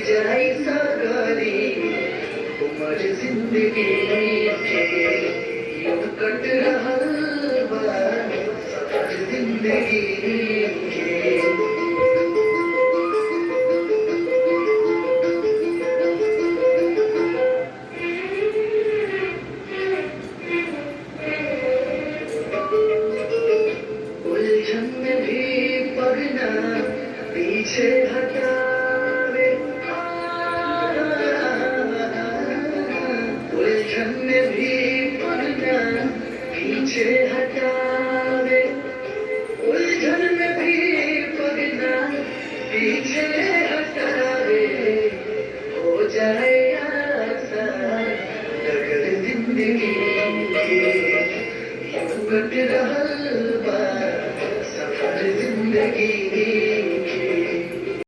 जाए सागरी उमर जिंदगी के यूं कट रहा बा सफर जिंदगी के उलझन में भी पड़ना पीछे हटावे उलझन में भी पड़ना पीछे हटावे उलझन में भी पड़ना पीछे हटावे हो जाए आसान अगर जिंदगी यूं कट रहा बा सफर जिंदगी